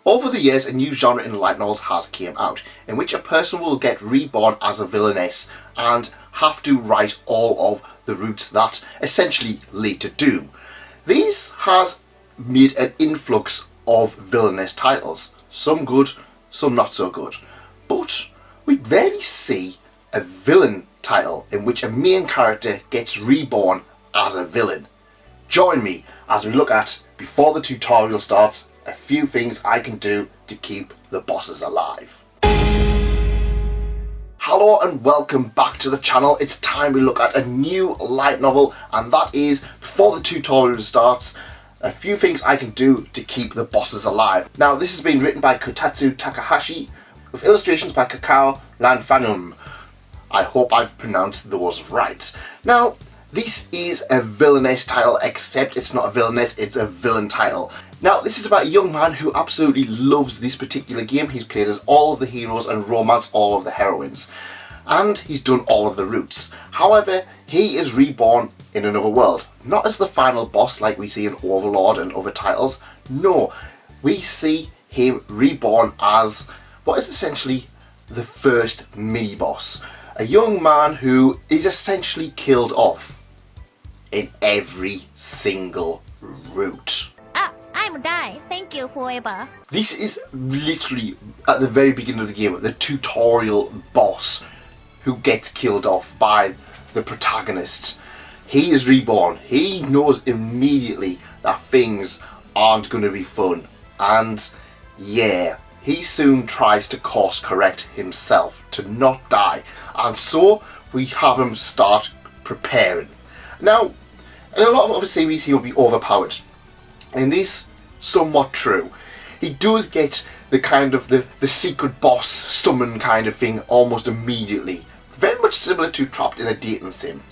Over the years, a new genre in light novels has came out, in which a person will get reborn as a villainess and have to right all of the routes that essentially lead to doom. These has made an influx of villainous titles, some good, some not so good, but we rarely see a villain title in which a main character gets reborn as a villain. Join me as we look at, before the tutorial starts, a few things I can do to keep the bosses alive. Hello and welcome back to the channel. It's time we look at a new light novel, and that is, before the tutorial starts, a few things I can do to keep the bosses alive. Now, this has been written by Kotetsu Takahashi with illustrations by Kakao Lanfanum. I hope I've pronounced those right. Now, this is a villainess title, except it's not a villainess, it's a villain title. Now, this is about a young man who absolutely loves this particular game. He's played as all of the heroes and romanced all of the heroines. And he's done all of the routes. However, he is reborn in another world. Not as the final boss like we see in Overlord and other titles. No, we see him reborn as what is essentially the first mini-boss. A young man who is essentially killed off in every single route. I'm die. Thank you, whoever. This is literally at the very beginning of the game, the tutorial boss who gets killed off by the protagonist. He is reborn. He knows immediately that things aren't going to be fun. And yeah, he soon tries to course correct himself to not die. And so we have him start preparing. Now, in a lot of other series he'll be overpowered. In this, somewhat true. He does get the kind of the secret boss summon kind of thing almost immediately. Very much similar to Trapped in a Dating Sim.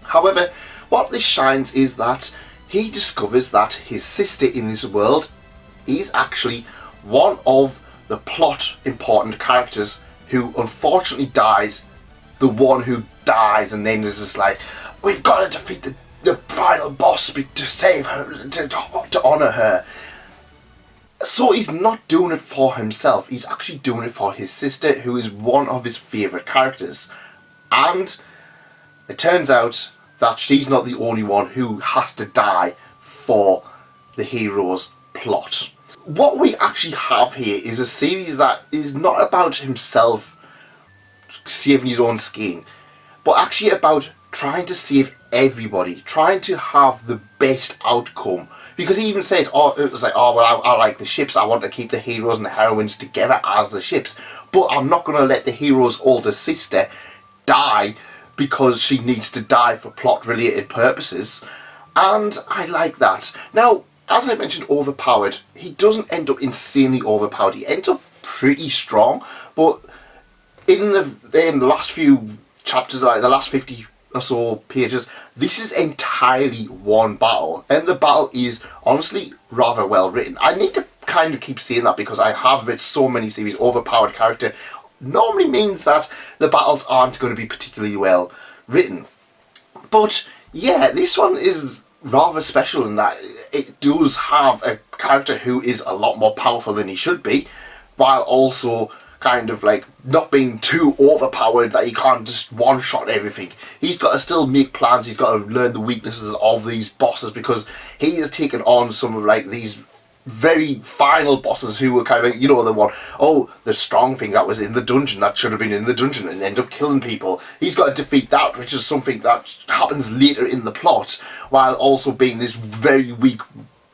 However, what this shines is that he discovers that his sister in this world is actually one of the plot important characters who unfortunately dies. The one who dies, and then there's this like, we've got to defeat the final boss to save her, to honour her. So he's not doing it for himself, he's actually doing it for his sister, who is one of his favourite characters. And it turns out that she's not the only one who has to die for the hero's plot. What we actually have here is a series that is not about himself saving his own skin, but actually about trying to save everybody, trying to have the best outcome. Because he even says, I like the ships, I want to keep the heroes and the heroines together as the ships, but I'm not going to let the hero's older sister die because she needs to die for plot related purposes. And I like that. Now, as I mentioned, overpowered, he doesn't end up insanely overpowered, he ends up pretty strong, but in the last few chapters, like the last 50 or so pages, this is entirely one battle, and the battle is honestly rather well written. I need to kind of keep saying that because I have read so many series. Overpowered character normally means that the battles aren't going to be particularly well written, but yeah, this one is rather special in that it does have a character who is a lot more powerful than he should be, while also kind of like not being too overpowered that he can't just one-shot everything. He's got to still make plans, he's got to learn the weaknesses of these bosses, because he has taken on some of like these very final bosses who were kind of, you know, the one, oh, the strong thing that was in the dungeon, that should have been in the dungeon and end up killing people. He's got to defeat that, which is something that happens later in the plot, while also being this very weak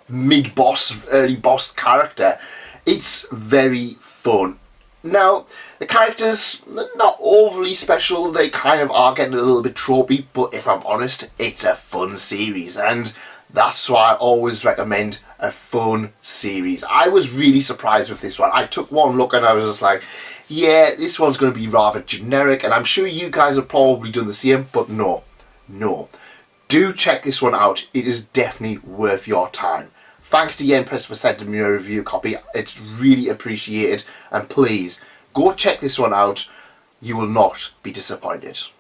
mid-boss, early boss character. It's very fun. Now, the characters, they're not overly special, they kind of are getting a little bit tropey, but if I'm honest, it's a fun series, and that's why I always recommend a fun series. I was really surprised with this one. I took one look and I was just like, yeah, this one's going to be rather generic, and I'm sure you guys have probably done the same, but no. Do check this one out, it is definitely worth your time. Thanks to Yen Press for sending me a review copy, it's really appreciated, and please, go check this one out, you will not be disappointed.